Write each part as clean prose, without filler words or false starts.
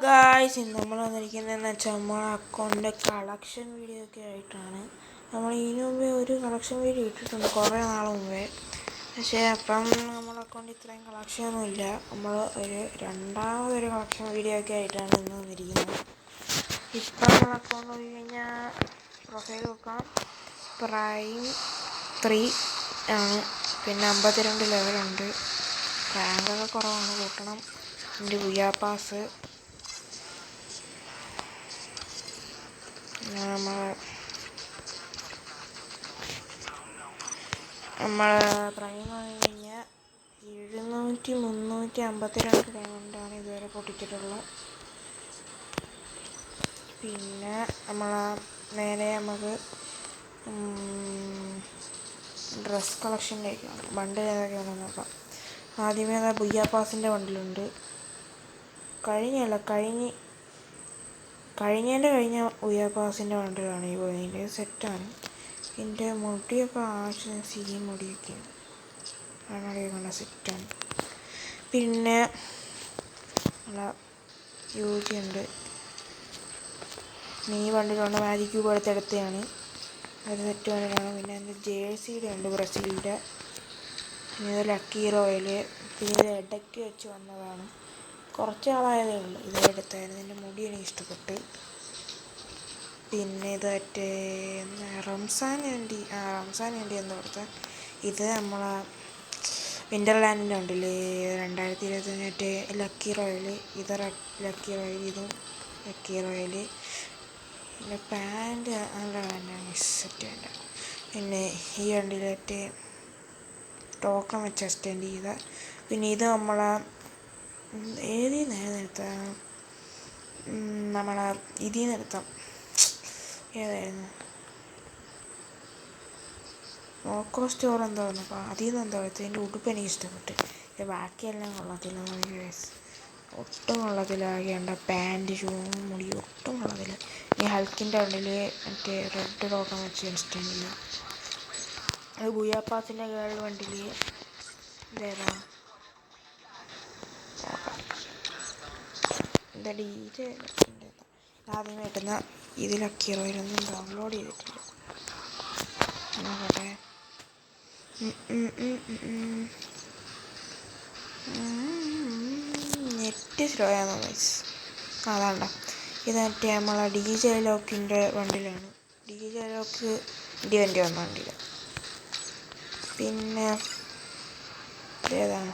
Guys ഇന്ന് നമ്മൾ വന്നിരിക്കുന്നതെന്ന് വെച്ചാൽ നമ്മളെ അക്കൗണ്ടിൻ്റെ കളക്ഷൻ വീഡിയോ ഒക്കെ ആയിട്ടാണ്. നമ്മൾ ഇതിനു മുമ്പേ ഒരു കളക്ഷൻ വീഡിയോ ഇട്ടിട്ടുണ്ട് കുറേ നാൾ മുമ്പേ. പക്ഷേ അപ്പം നമ്മുടെ അക്കൗണ്ടിൽ ഇത്രയും കളക്ഷനൊന്നുമില്ല. നമ്മൾ രണ്ടാമതൊരു കളക്ഷൻ വീഡിയോ ഒക്കെ ആയിട്ടാണ് ഇന്ന് വന്നിരിക്കുന്നത്. ഇപ്പം നമ്മൾ അക്കൗണ്ട് നോക്കി കഴിഞ്ഞാൽ പ്രൊഫൈൽ നോക്കാം, പ്രൈം 3 ആണ്. പിന്നെ 52 ലെവലുണ്ട്. റാങ്കൊക്കെ കുറവാണ്, കൂട്ടണം. എൻ്റെ ബുയാ പാസ് നമ്മൾ പ്രൈം വാങ്ങി കഴിഞ്ഞാൽ 352 ഡയമണ്ടാണ് ഇതുവരെ പൊട്ടിച്ചിട്ടുള്ളത്. പിന്നെ നേരെ നമുക്ക് ഡ്രസ് കളക്ഷനിലേക്കാണ്. ബണ്ടിൽ ഏതൊക്കെയാണെന്ന് നോക്കാം. ആദ്യമേ ബുയ്യ പാസിൻ്റെ ബണ്ടിലുണ്ട്. കഴിഞ്ഞ ബുയ്യ പാസിൻ്റെ ബണ്ടിലാണ് ഈ പോയിൻ്റെ സെറ്റാണ്. എൻ്റെ മുടിയൊക്കെ ആവശ്യം മുടിയൊക്കെയാണ്, കണ്ണാടിയൊക്കെ സെറ്റാണ്. പിന്നെ യൂജി ഉണ്ട്. ഈ ബണ്ടിലുണ്ട്, മാജിക് ക്യൂബ് എടുത്തെടുത്തതാണ്, അത് സെറ്റ് ബണ്ടിലാണ്. പിന്നെ എൻ്റെ ജേഴ്സിയുടെ ഉണ്ട്, ബ്രസീലിൻ്റെ. പിന്നെ ഇത് ലക്കി റോയൽ. പിന്നെ ഇത് ഇടയ്ക്ക് വെച്ച് വന്നതാണ്, കുറച്ച് ആളായതേ ഉള്ളൂ. ഇത് എടുത്തായിരുന്നു, എൻ്റെ മുടി എനിക്ക് ഇഷ്ടപ്പെട്ട്. പിന്നെ ഇത് റംസാൻ ആൻറ്റി എന്താ കൊടുത്ത ഇത് നമ്മളെ വിൻ്റർലാൻഡിൻ്റെ ഉണ്ടല്ലേ 2025 ലക്കി റോയൽ. ഇത് ലക്കി റോയൽ, ഇതും ലക്കി റോയൽ. പിന്നെ പാൻറ്റ് നല്ല പാൻറ്റാണ്, സെറ്റ് പാൻറ്റ്. പിന്നെ ഈ വണ്ടിയിലെ ടോക്കൺ വെച്ച് എക്സ്റ്റെൻഡ് ചെയ്ത. പിന്നെ ഇത് നമ്മളെ ഇതിൽ നിന്ന് എടുത്താം, ഏതായിരുന്നു മോക്കോ സ്റ്റോർ എന്തോ വന്നപ്പോൾ അതിൽ നിന്ന് എന്തോ എടുത്തത്. എൻ്റെ ഉടുപ്പ് എനിക്ക് ഇഷ്ടപ്പെട്ട്. ബാക്കിയെല്ലാം കൊള്ളത്തില്ല, ഒട്ടും കൊള്ളത്തിലാകേണ്ട. പാൻറ്റ് ഷൂ മുടി ഒട്ടും കൊള്ളത്തില്ല. ഈ ഹൽക്കിൻ്റെ ഉള്ളിൽ റെഡ് ടോക്കൺ വെച്ച് എക്സ്റ്റെൻഡ് ചെയ്യും. അത് ബുയാപ്പാസിൻ്റെ കേൾ വണ്ടിയിൽ ഇതേതാ ആദ്യമേ കിട്ടുന്ന ഇത് ലക്കി റോയിലൊന്നും ഡൗൺലോഡ് ചെയ്തിട്ടില്ല, നോക്കട്ടെ. നെറ്റ് സ്ലോ ആണോ ഗൈസ്? അതാണ്ട. ഇത് നമ്മളെ DJ ലോക്കിൻ്റെ വണ്ടിയിലാണ്. DJ ലോക്ക് വണ്ടി വന്ന വണ്ടിയില്ല. പിന്നെ ഏതാണ്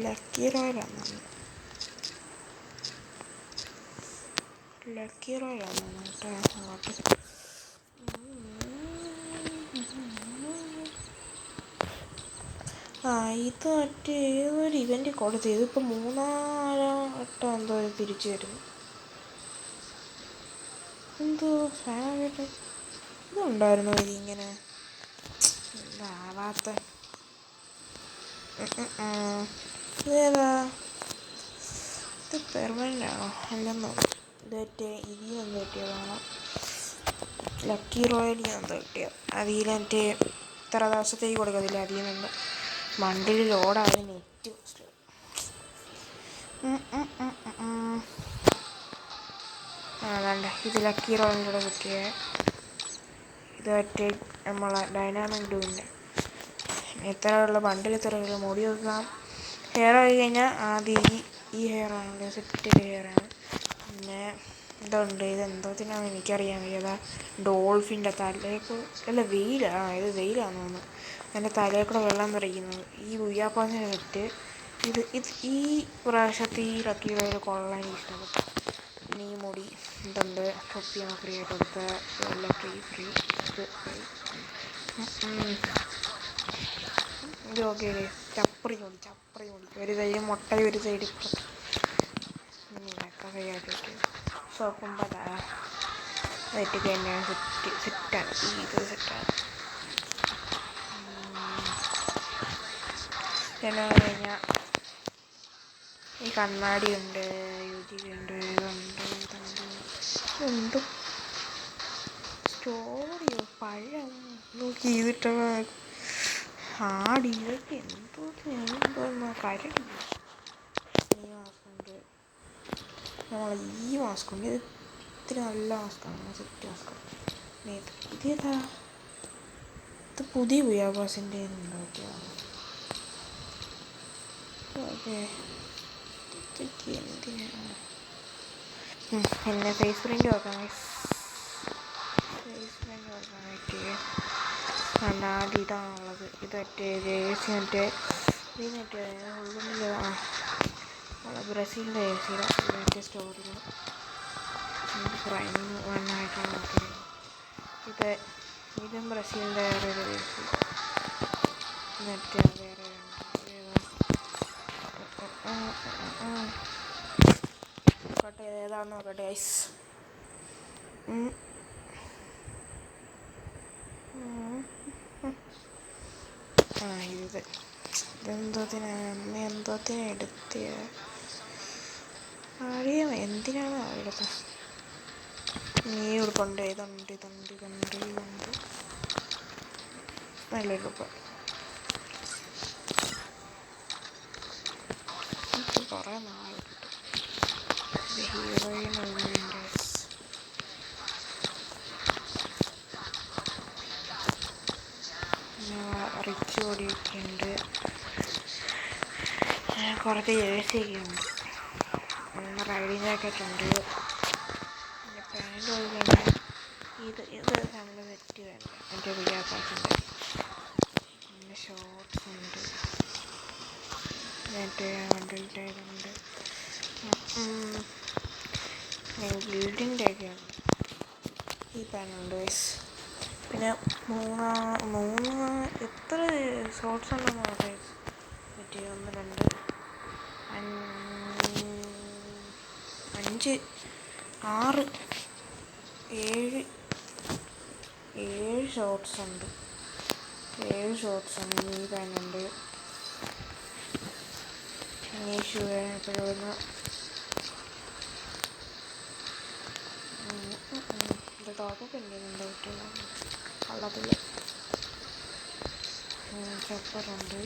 ലക്കി റോയലാണ്, കേട്ടോ. ഇത് ഏതൊരു ഇവൻ്റ് കൊടുത്ത് ഇതിപ്പോൾ 3-ാം വട്ടം എന്തോ തിരിച്ചു വരുന്നു. എന്തോ സാധനമായിട്ട് ഇതുണ്ടായിരുന്നു, ഇതിങ്ങനെ ഇതാവാത്ത. ഇതേതാ, ഇത് പെർമനൻ്റ് ആണോ അല്ലെന്നോ? ഇതിൽ നിന്ന് കിട്ടിയതാണോ? ലക്കി റോയലിൽ നിന്ന് കിട്ടിയത്. അതിൽ ഇത്ര ദിവസത്തേക്ക് കൊടുക്കത്തില്ല, അതിൽ നിന്ന് മണ്ടിൽ ലോഡായ നെറ്റ്. അതാണ്ട് ഇത് ലക്കി റോയലിലൂടെ കിട്ടിയ. ഇത് നമ്മളെ ഡൈനാമിക് ഡൂവിൻ്റെ ഇത്രയുള്ള ബണ്ടിൽ, ഇത്രയുള്ള മുടി വെക്കാം. ഹെയർ ആയി കഴിഞ്ഞാൽ ആദ്യം ഈ ഹെയറാണ്, സെറ്റ് ഹെയറാണ്. പിന്നെ ഇതുണ്ട്, ഇതെന്തോത്തിനാണ് എനിക്കറിയാൻ വയ്യതാ. ഡോൾഫിൻ്റെ തലയൊക്കെ അല്ല വെയിലാണ്, ഇത് വെയിലാണെന്ന് തോന്നുന്നു. എൻ്റെ തലയിൽ കൂടെ വെള്ളം തെറിക്കുന്നത്. ഈ ബുയ്യാപ്പാസിനെ വിറ്റ് ഈ പ്രാവശ്യത്തെ ഈ ലക്കി റോയിൽ കൊള്ളാൻ ഇഷ്ടപ്പെട്ടു. പിന്നെ ഈ മുടി ഇതുണ്ട്, തൊപ്പിയാണ് ഫ്രീ ആയിട്ട് കൊടുത്ത. ഇതെല്ലാം ഫ്രീ. ഇത് ഓക്കെ അല്ലേ? ചപ്പറി മുടി ഒരു സൈഡ് മുട്ട, ഒരു സൈഡ് ഫ്രീ ആയിട്ട് കിട്ടി. സോപ്പുമ്പോൾ വെറ്റിക്ക് തന്നെയാണ് സെറ്റാണ്. ഇത് സെറ്റാണ്. പിന്നെ കഴിഞ്ഞാൽ ഈ കണ്ണാടിയുണ്ട്, യുജിയുണ്ട്, ഇതുണ്ട്. സ്റ്റോറിയോ പഴം നോക്കി ചെയ്തിട്ട ആടി, ഇതൊക്കെ എന്തോന്നാ കരടി. ഈ മാസമുണ്ട്. നമ്മൾ ഈ മാസ്ക് ഉണ്ട്, ഇത് ഇത്തിരി നല്ല മാസ്കാണ്, സെറ്റ് മാസ്കാണ്. ഇതേതാ, ഇത് പുതിയ ബിയാബാസിൻ്റെ ഉണ്ടാക്കിയതാണ്. ഓക്കെ, ഇതൊക്കെ എന്തിനാണ്? പിന്നെ ഫേസ് പ്രിൻ്റ് നോക്കാം. ഫേസ് പ്രിൻ്റ് നോക്കാനായിട്ട് ആദ്യം ഇതാണുള്ളത്. ഇത് മറ്റേ ജേഴ്സി മറ്റേ ഇത് മറ്റേ ബ്രസീലിൻ്റെ ജേഴ്സിയുടെ മറ്റേ സ്റ്റോറിൽ പ്രൈം വണ്ണായിട്ടാണ് നോക്കിയത്. ഇതും ബ്രസീലിൻ്റെ വേറൊരു ജേഴ്സി, മറ്റേ വേറെ നോക്കട്ടെ ഏതാണെന്ന് നോക്കട്ടെ ഐസ്. ഇതെന്തോത്തിനാ എടുത്തിയ അറിയാം എന്തിനാണ് എടുത്തത്. നീ ഉടുപ്പുണ്ട്, ഇതുണ്ട് നല്ല ഉടുപ്പ്. കുറേ നാളെടുത്തു. ഹീറോയിൻ റിച്ച് ബോഡിയൊക്കെ ഉണ്ട്, കുറച്ച് ജേഴ്സിയൊക്കെ ഉണ്ട്, റൈഡിങ് ജാക്കറ്റ് ഉണ്ട്, പിന്നെ പാൻറ് പോയി. ഇത് നമ്മൾ സെറ്റ് വേണ്ട എൻ്റെ ബിയാബാസിൻ്റെ. പിന്നെ ഷോർട്ട്സ് ഉണ്ട്, മറ്റേ വണ്ടലിൻ്റെ ഇതുണ്ട്, ബിൽഡിങ്ങിൻ്റെ ഒക്കെയാണ്. ഈ പാനുണ്ട് ഗൈസ്. പിന്നെ മൂന്ന് എത്ര ഷോർട്ട്സ് ഉണ്ടെന്ന് നോക്കാം. മറ്റേ 1 2 5 6 7 ഷോർട്ട്സ് ഉണ്ട്. 7 ഷോർട്ട്സ് ഉണ്ട്. ഈ പാനുണ്ട്, ഈ ഷൂ എപ്പോഴും ഇത് ടോപ്പൊക്കെ ഉണ്ട് പറ്റില്ല കള്ളത്തിൽ. ചപ്പറുണ്ട്,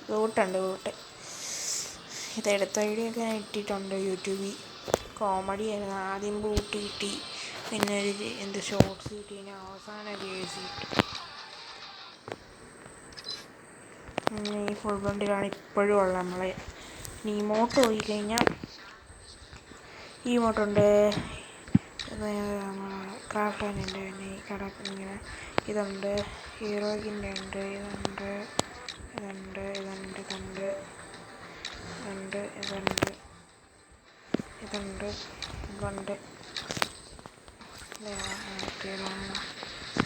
ബൂട്ടുണ്ട്. ഇതെടുത്ത വീഡിയോ ഒക്കെ ഞാൻ ഇട്ടിട്ടുണ്ട് യൂട്യൂബിൽ. കോമഡി ആയിരുന്നു. ആദ്യം ബൂട്ട് കിട്ടി, പിന്നെ ഒരു ഷോർട്ട്സ് കിട്ടി, പിന്നെ അവസാനം ജേഴ്സി കിട്ടി. ഈ ഫുൾ ബണ്ടിലാണ് ഇപ്പോഴും ഉള്ളത് നമ്മളെ. ഇനി ഇമോട്ട് പോയി കഴിഞ്ഞാൽ ഈ ഇമോട്ടുണ്ട്, ക്രാഫ്റ്റ് ആൻഡ് പിന്നെ ഈ കട ഇങ്ങനെ ഇതുണ്ട്, ഹീറോയിൻ്റെ ഉണ്ട്, ഇതുണ്ട്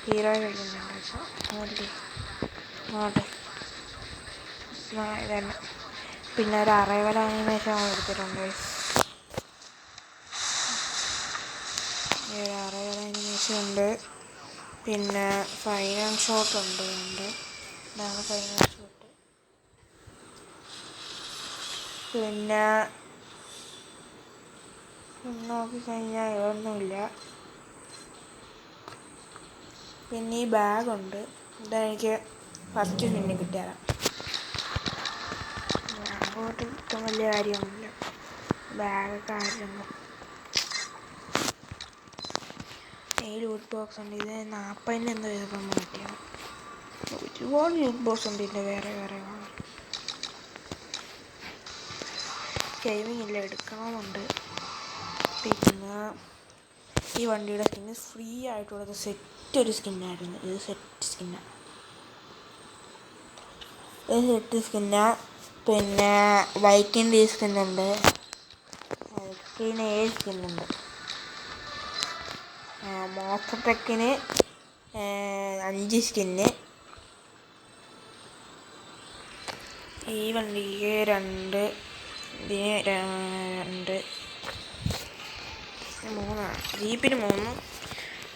ഹീറോ കളിക്കുന്നുണ്ട്. അങ്ങോട്ട് ഇതന്നെ. പിന്നെ ഒരു അറൈവൽ ആനിമേഷൻ എടുത്തിട്ടുണ്ട്. അറൈവൽ ആനിമേഷൻ ഉണ്ട്. പിന്നെ ഫൈനൽ ഷോട്ട് ഉണ്ട്. ഇതാണ് ഫൈനൽ ഷോട്ട്. പിന്നെ നോക്കിക്കഴിഞ്ഞാൽ ഇതൊന്നുമില്ല. പിന്നെ ഈ ബാഗുണ്ട്, ഇതെനിക്ക് ഫസ്റ്റ് പിന്നെ കിട്ടിയതാണ്. അങ്ങോട്ട് ഇത്ര വലിയ കാര്യമൊന്നുമില്ല, ബാഗൊക്കെ ആയിരുന്നു. ഈ ലൂട്ട് ബോക്സ് ഉണ്ട്, ഇത് 40 എന്തോ ചെയ്തപ്പോൾ മാറ്റിയാണ്. ഒരുപാട് ലൂട്ട് ബോക്സ് ഉണ്ട് ഇതിൻ്റെ വേറെ ഗെയിമിംഗ് ഇല്ല, എടുക്കണമെന്നുണ്ട്. പിന്നെ ഈ വണ്ടിയുടെ സ്കിന്ന് ഫ്രീ ആയിട്ടുള്ളത് സെറ്റ് ഒരു സ്കിന്നായിരുന്നു. ഇത് സെറ്റ് സ്കിന്നാണ്. പിന്നെ ബൈക്കിൻ്റെ ഈ സ്കിന്നുണ്ട്, പിന്നെ 7 സ്കിന്നുണ്ട്. മോട്ടർ ട്രക്കിന് 5 സ്കിന്ന്, ഈ വണ്ടിക്ക് 2, ഇതിന് 2, 3, ജീപ്പിന് 3,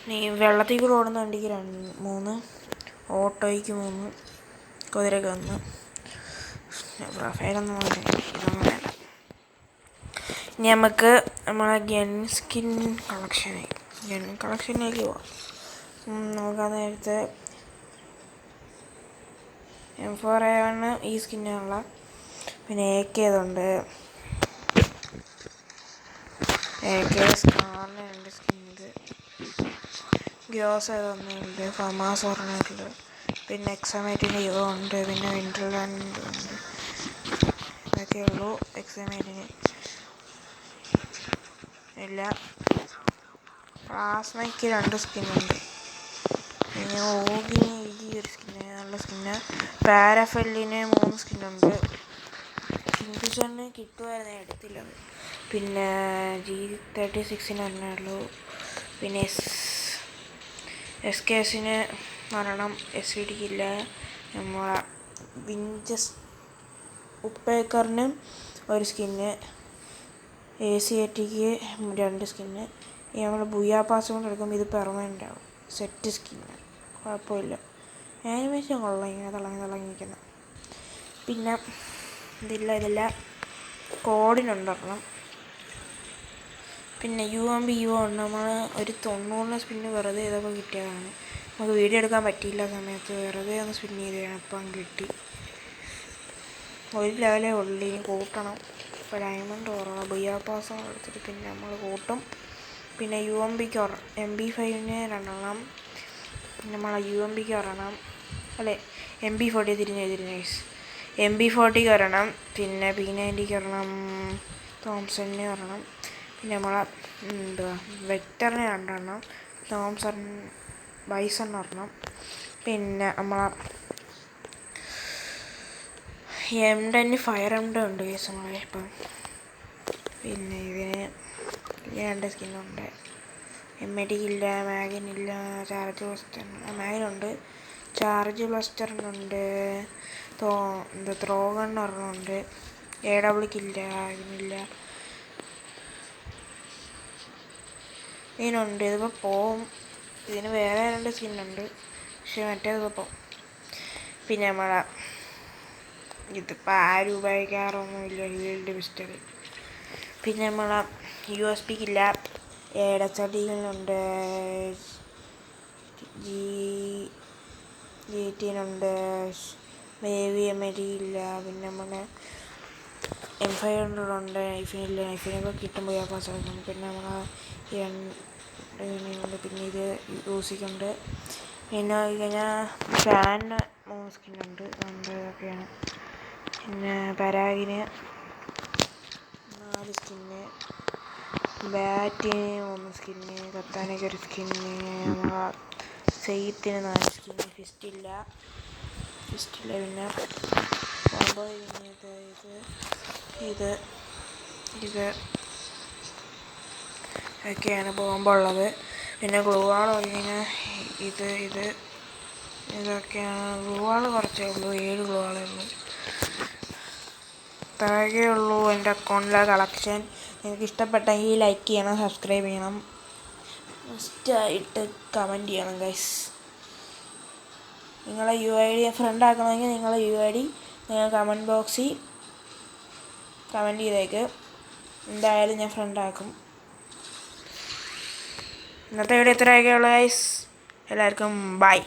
നീ വെള്ളത്തിൽ കൂടെ ഓടുന്ന വണ്ടിക്ക് 3, ഓട്ടോയ്ക്ക് 3, കുതിരയ്ക്ക് 1. പ്രൊഫൈലൊന്നും ഇതൊന്നും വേണ്ട. ഇനി നമുക്ക് നമ്മളെ ഗൺ സ്കിൻ കളക്ഷനിലേക്ക് പോവാം. നോക്കാൻ നേരത്തെ M4A1 ഈ സ്കിന്നുള്ള. പിന്നെ AK ഇതുണ്ട്. AK സ്കാറിന് 2 സ്കിന്നുണ്ട്. ഗ്രോസ് ഇതൊന്നുണ്ട്. ഫമാസ് പറഞ്ഞിട്ടുണ്ട്. പിന്നെ എക്സാമേറ്റിന് ഇവ ഉണ്ട്. പിന്നെ വിൻ്റർലാൻഡ് ഉണ്ട്. ഇതൊക്കെ ഉള്ളൂ എക്സാമേറ്റിന്. ഇല്ല, പ്ലാസ്മയ്ക്ക് 2 സ്കിന്നുണ്ട്. പിന്നെ ഓഗിന് ഈ ഒരു സ്കിന്ന് നല്ല സ്കിന്ന്. പാരഫെല്ലിന് 3 സ്കിന്നുണ്ട്. കിങ്ഫിഷറിന് കിട്ടുമായിരുന്നു, എടുത്തില്ല. പിന്നെ G36 ഉള്ളൂ. പിന്നെ SKSന് മരണം, SVDക്കില്ല. നമ്മളെ വിഞ്ചസ് ഉപ്പേക്കറിന് 1 സ്കിന്ന്. ACATക്ക് 2 സ്കിന്ന്. ഈ നമ്മൾ ബുയാ പാസ് കൊണ്ട് എടുക്കുമ്പോൾ ഇത് പെർമനൻ്റ് ആവും. സെറ്റ് സ്കിന്ന് കുഴപ്പമില്ല. ആനിമേഷൻ കൊള്ളാം, ഇങ്ങനെ തിളങ്ങി നിൽക്കുന്നത്. പിന്നെ ഇതില്ല കോഡിനുണ്ടരണം. പിന്നെ UMP ഉണ്ട്. നമ്മൾ ഒരു 90 സ്പിന്ന് വെറുതെ ഇതൊക്കെ കിട്ടിയതാണ്. നമുക്ക് വീഡിയോ എടുക്കാൻ പറ്റിയില്ല സമയത്ത് വെറുതെ ഒന്ന് സ്പിൻ ചെയ്തതാണ്. അപ്പം കിട്ടി. 1 ലെവലേ ഉള്ളൂ, ഇനി കൂട്ടണം. ഇപ്പോൾ ഡയമണ്ട് ഓർമ്മ ബുയാ പാസ് എടുത്തിട്ട് പിന്നെ നമ്മൾ കൂട്ടും. പിന്നെ UMPക്ക് MP5ന് 2 നമ്മളെ UMPക്ക് ഒരെണ്ണം, അല്ലേ MP40 തിരിഞ്ഞ് MP40ക്ക് ഒരെണ്ണം. പിന്നെ P90ക്ക് ഒരെണ്ണം, തോംസണിന് ഒരെണ്ണം. പിന്നെ നമ്മളെ വെക്ടറിന് 2 തോംസൺ ബൈസൺ ഒരെണ്ണം. പിന്നെ നമ്മളെ M10 ഫയർ M10 ഉണ്ട് കേസ് നമ്മളെ ഇപ്പം. പിന്നെ ഇതിന് 2 സ്കിന്നുണ്ട്. MADക്കില്ല, മാഗിനില്ല, ചാർജ് ബ്ലസ്റ്റർ മാഗിനുണ്ട്, ചാർജ് ബ്ലസ്റ്ററിനുണ്ട്, ത്രോ ഗൺ ഒരെണ്ണമുണ്ട്. AWക്കില്ല, ഇതിനില്ല, ഇതിനുണ്ട്. ഇതിപ്പോൾ പോവും. ഇതിന് വേറെ 2 സ്കിന്നുണ്ട്, പക്ഷെ മറ്റേതിപ്പോൾ പോവും. പിന്നെ നമ്മളെ ഇതിപ്പോൾ ആരും ഉപയോഗിക്കാറൊന്നുമില്ല, ഹീൽഡ് പിസ്റ്റൾ. പിന്നെ നമ്മളെ USBക്കില്ല, AWDയിലുണ്ട്, G18 MAD ഇല്ല. പിന്നെ നമ്മുടെ M500 ഉണ്ട്. നൈഫിനൊക്കെ കിട്ടുമ്പോൾ പാസ് ആക്കും. പിന്നെ നമ്മളെ പിന്നെ ഇത് യൂസിക്കുണ്ട്. പിന്നെ ഫാനിന് 3 സ്കിന്നുണ്ട്. ഇതൊക്കെയാണ്. പിന്നെ പരാഗിന് 4 സ്കിന്ന്, ബാറ്റിന് 3 സ്കിന്ന്, കത്താനയ്ക്ക് 1 സ്കിന്ന്, നമ്മളെ സെയ്ത്തിന് 4 സ്കിന്ന്, ഫിസ്റ്റില്ല. പിന്നെ കോംബോ ഇത് ഒക്കെയാണ് ബോംബ് ഉള്ളത്. പിന്നെ ഗ്ലൂവാൾ കഴിഞ്ഞാൽ ഇതൊക്കെയാണ്. ഗ്ലൂവാൾ കുറച്ചേ ഉള്ളൂ, 7 ഗ്ലൂവാളേ ഉള്ളൂ. ഇത്രയൊക്കെ ഉള്ളൂ എൻ്റെ അക്കൗണ്ടിലെ കളക്ഷൻ. നിങ്ങൾക്ക് ഇഷ്ടപ്പെട്ടെങ്കിൽ ലൈക്ക് ചെയ്യണം, സബ്സ്ക്രൈബ് ചെയ്യണം, മസ്റ്റായിട്ട് കമൻറ്റ് ചെയ്യണം ഗൈസ്. നിങ്ങളെ UID ഫ്രണ്ട് ആക്കണമെങ്കിൽ നിങ്ങളെ UID നിങ്ങൾ കമൻറ്റ് ബോക്സിൽ കമൻറ്റ് ചെയ്തേക്ക്. എന്തായാലും ഞാൻ ഫ്രണ്ട് ആക്കും. ഇന്നത്തെ വീഡിയോ ഇത്രയൊക്കെ ഉള്ളൂ ഗൈസ്. എല്ലാവർക്കും ബൈ.